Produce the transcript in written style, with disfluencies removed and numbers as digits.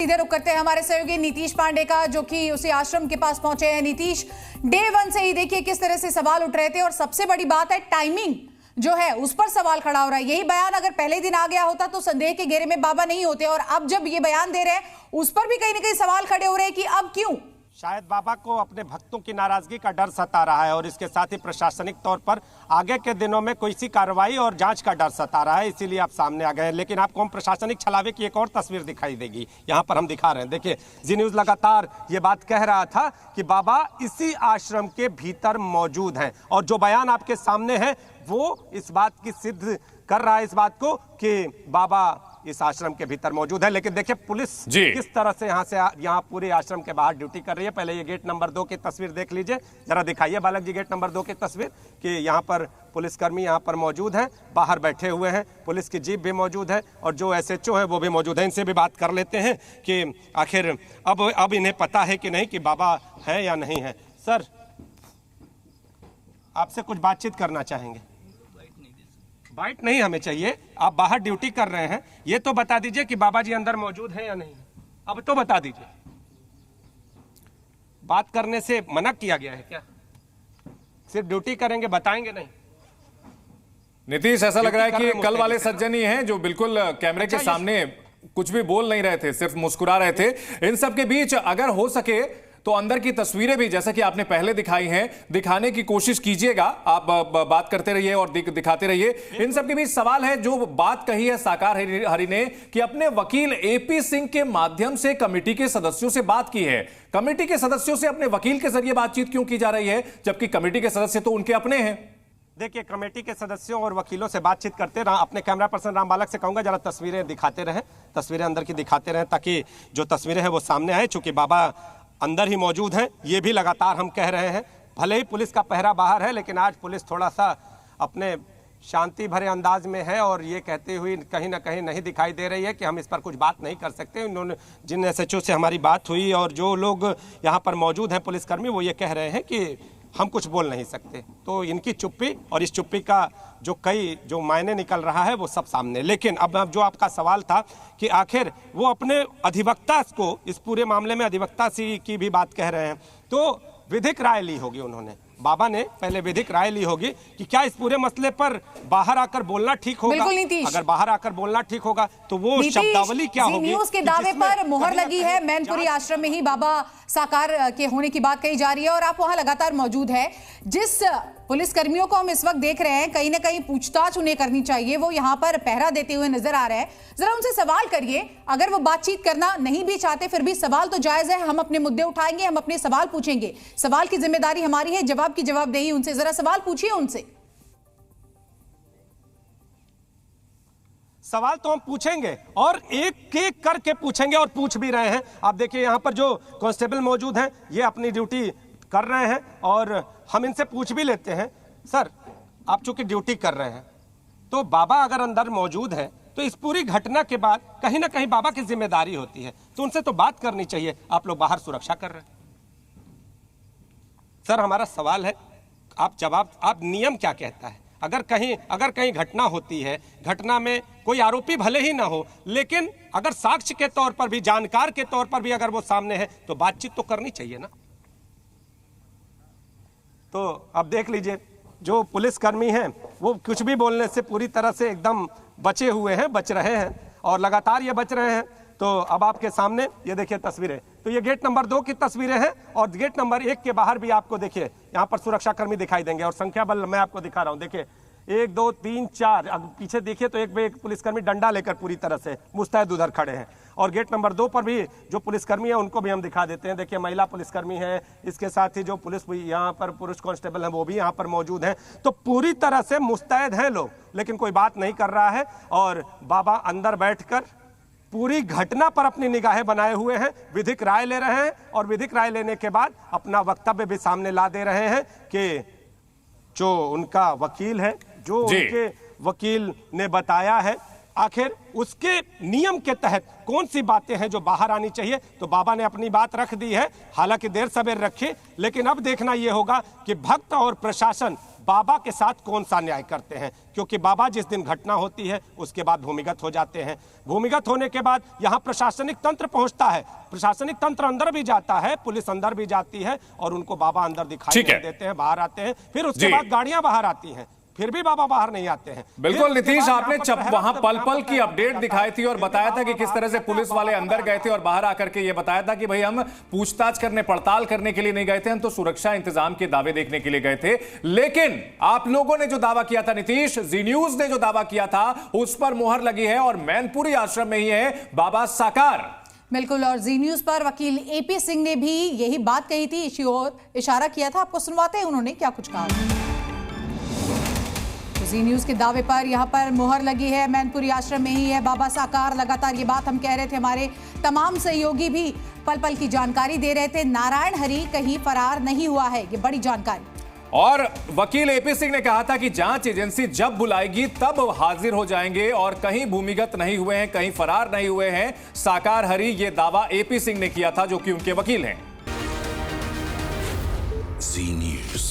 सीधे रुख करते हैं हमारे सहयोगी नीतीश पांडे का, जो कि उसी आश्रम के पास पहुंचे हैं। नीतीश, डे 1 से ही देखिए किस तरह से सवाल उठ रहे थे और सबसे बड़ी बात है टाइमिंग जो है उस पर सवाल खड़ा हो रहा है। यही बयान अगर पहले दिन आ गया होता तो संदेह के घेरे में बाबा नहीं होते, और अब जब ये बयान दे रहे हैं उस पर भी कहीं ना कहीं सवाल खड़े हो रहे हैं कि अब क्यों। शायद बाबा को अपने भक्तों की नाराजगी का डर सता रहा है और इसके साथ ही प्रशासनिक तौर पर आगे के दिनों में कोई सी कार्रवाई और जांच का डर सता रहा है, इसीलिए आप सामने आ गए हैं। लेकिन आपको हम प्रशासनिक छलावे की एक और तस्वीर दिखाई देगी, यहाँ पर हम दिखा रहे हैं। देखिए, जी न्यूज़ लगातार ये बात कह रहा था कि बाबा इसी आश्रम के भीतर मौजूद हैं, और जो बयान आपके सामने है वो इस बात की सिद्ध कर रहा है, इस बात को कि बाबा इस आश्रम के भीतर मौजूद है। लेकिन देखिए पुलिस किस तरह से यहाँ पूरे आश्रम के बाहर ड्यूटी कर रही है। पहले ये गेट नंबर 2 की तस्वीर देख लीजिए, जरा दिखाइए बालक जी गेट नंबर 2 की तस्वीर, कि यहाँ पर पुलिसकर्मी यहाँ पर मौजूद हैं, बाहर बैठे हुए हैं, पुलिस की जीप भी मौजूद है और जो SHO है वो भी मौजूद है। इनसे भी बात कर लेते हैं कि आखिर अब इन्हें पता है कि नहीं कि बाबा है या नहीं है। सर, आपसे कुछ बातचीत करना चाहेंगे। बाइट नहीं हमें चाहिए, आप बाहर ड्यूटी कर रहे हैं, ये तो बता दीजिए कि बाबा जी अंदर मौजूद हैं या नहीं। अब तो बता दीजिए। बात करने से मना किया गया है क्या? सिर्फ ड्यूटी करेंगे, बताएंगे नहीं? नीतीश, ऐसा लग रहा है कि कल वाले सज्जन ही हैं जो बिल्कुल कैमरे के सामने कुछ भी बोल नहीं रहे थे, सिर्फ मुस्कुरा रहे थे। इन सब के बीच अगर हो सके तो अंदर की तस्वीरें भी, जैसा कि आपने पहले दिखाई हैं, दिखाने की कोशिश कीजिएगा। आप बात करते रहिए और दिखाते रहिए। इन सब के बीच सवाल है, जो बात कही है साकार हरि ने कि अपने वकील AP सिंह के माध्यम से कमेटी के सदस्यों से बात की है। कमेटी के सदस्यों से अपने वकील के जरिए बातचीत क्यों की जा रही है, जबकि कमेटी के सदस्य तो उनके अपने हैं? देखिए, कमेटी के सदस्यों और वकीलों से बातचीत करते रहा। अपने कैमरा पर्सन राम बालक से कहूंगा जरा तस्वीरें दिखाते रहें, तस्वीरें अंदर की दिखाते रहें, ताकि जो तस्वीरें हैं वो सामने आए। चूंकि बाबा अंदर ही मौजूद हैं, ये भी लगातार हम कह रहे हैं। भले ही पुलिस का पहरा बाहर है, लेकिन आज पुलिस थोड़ा सा अपने शांति भरे अंदाज में है और ये कहते हुए कहीं ना कहीं नहीं दिखाई दे रही है कि हम इस पर कुछ बात नहीं कर सकते। उन्होंने जिन SHO से हमारी बात हुई और जो लोग यहाँ पर मौजूद हैं पुलिसकर्मी, वो ये कह रहे हैं कि हम कुछ बोल नहीं सकते। तो इनकी चुप्पी और इस चुप्पी का जो मायने निकल रहा है वो सब सामने। लेकिन अब जो आपका सवाल था कि आखिर वो अपने अधिवक्ता को, इस पूरे मामले में अधिवक्ता की भी बात कह रहे हैं, तो विधिक राय ली होगी उन्होंने। बाबा ने पहले विधिक राय ली होगी कि क्या इस पूरे मसले पर बाहर आकर बोलना ठीक होगा। अगर बाहर आकर बोलना ठीक होगा तो वो शब्दावली क्या होगी। न्यूज़ के दावे पर मोहर लगी है। मैनपुरी आश्रम में ही बाबा साकार के होने की बात कही जा रही है और आप वहां लगातार मौजूद है। जिस पुलिस कर्मियों को हम इस वक्त देख रहे हैं, कहीं ना कहीं पूछताछ उन्हें करनी चाहिए, वो यहाँ पर पहरा देते हुए नजर आ रहे हैं। जरा उनसे सवाल करिए। अगर वो बातचीत करना नहीं भी चाहते फिर भी सवाल तो जायज है। हम अपने मुद्दे उठाएंगे, हम अपने सवाल पूछेंगे, सवाल की जिम्मेदारी हमारी है, जवाब की जवाबदेही उनसे। जरा सवाल पूछिए उनसे। सवाल तो हम पूछेंगे और एक एक करके पूछेंगे और पूछ भी रहे हैं। आप देखिए, यहाँ पर जो कांस्टेबल मौजूद हैं ये अपनी ड्यूटी कर रहे हैं और हम इनसे पूछ भी लेते हैं। सर, आप चूंकि ड्यूटी कर रहे हैं तो बाबा अगर अंदर मौजूद है तो इस पूरी घटना के बाद कहीं ना कहीं बाबा की जिम्मेदारी होती है, तो उनसे तो बात करनी चाहिए। आप लोग बाहर सुरक्षा कर रहे हैं। सर, हमारा सवाल है, आप नियम क्या कहता है? अगर कहीं घटना होती है, घटना में कोई आरोपी भले ही ना हो, लेकिन अगर साक्ष्य के तौर पर भी, जानकार के तौर पर भी अगर वो सामने है तो बातचीत तो करनी चाहिए ना। तो अब देख लीजिए, जो पुलिसकर्मी हैं वो कुछ भी बोलने से पूरी तरह से एकदम बचे हुए हैं, बच रहे हैं और लगातार ये बच रहे हैं। तो अब आपके सामने ये देखिए तस्वीरें, तो ये गेट नंबर 2 की तस्वीरें हैं और गेट नंबर 1 के बाहर भी आपको देखिए यहाँ पर सुरक्षाकर्मी दिखाई देंगे और संख्या बल मैं आपको दिखा रहा हूँ। देखिए 1 2 3 4, अब पीछे देखिए तो एक पुलिसकर्मी डंडा लेकर पूरी तरह से मुस्तैद उधर खड़े हैं। और गेट नंबर 2 पर भी जो पुलिसकर्मी है उनको भी हम दिखा देते हैं। देखिए, महिला पुलिसकर्मी है, इसके साथ ही जो पुलिस यहाँ पर पुरुष कांस्टेबल हैं वो भी यहाँ पर मौजूद हैं। तो पूरी तरह से मुस्तैद हैं लोग, लेकिन कोई बात नहीं कर रहा है। और बाबा अंदर बैठकर पूरी घटना पर अपनी निगाहें बनाए हुए हैं, विधिक राय ले रहे हैं और विधिक राय लेने के बाद अपना वक्तव्य भी सामने ला दे रहे हैं कि जो उनका वकील है, जो उनके वकील ने बताया है, आखिर उसके नियम के तहत कौन सी बातें हैं जो बाहर आनी चाहिए। तो बाबा ने अपनी बात रख दी है, हालांकि देर सवेर रखी, लेकिन अब देखना यह होगा कि भक्त और प्रशासन बाबा के साथ कौन सा न्याय करते हैं, क्योंकि बाबा जिस दिन घटना होती है उसके बाद भूमिगत हो जाते हैं। भूमिगत होने के बाद यहाँ प्रशासनिक तंत्र पहुंचता है, प्रशासनिक तंत्र अंदर भी जाता है, पुलिस अंदर भी जाती है और उनको बाबा अंदर दिखाई नहीं देते हैं, बाहर आते हैं। फिर उसके बाद गाड़ियां बाहर आती हैं, फिर भी बाबा बाहर नहीं आते हैं। बिल्कुल नीतीश, आपने वहां पल पल की अपडेट दिखाई थी और बताया था कि किस तरह से पुलिस वाले अंदर गए थे और बाहर आकर के ये बताया था कि भाई हम पूछताछ करने पड़ताल करने के लिए नहीं गए थे, हम तो सुरक्षा इंतजाम के दावे देखने के लिए गए थे। लेकिन आप लोगों ने जो दावा किया था नीतीश, जी न्यूज ने जो दावा किया था उस पर मुहर लगी है और मैनपुरी आश्रम में ही है बाबा साकार। बिल्कुल, और जी न्यूज पर वकील एपी सिंह ने भी यही बात कही थी, इसी ओर इशारा किया था। आपको सुनवाते हैं उन्होंने क्या कुछ कहा। जी न्यूज के दावे पर यहां पर मुहर लगी है, मैनपुरी आश्रम में ही है बाबा साकार। लगातार ये बात हम कह रहे थे, हमारे तमाम सहयोगी भी पल पल की जानकारी दे रहे थे। नारायण हरि कहीं फरार नहीं हुआ है, ये बड़ी जानकारी। और वकील एपी सिंह ने कहा था कि जांच एजेंसी जब बुलाएगी तब हाजिर हो जाएंगे और कहीं भूमिगत नहीं हुए हैं, कहीं फरार नहीं हुए हैं साकार हरि। ये दावा एपी सिंह ने किया था, जो कि उनके वकील हैं। जी न्यूज।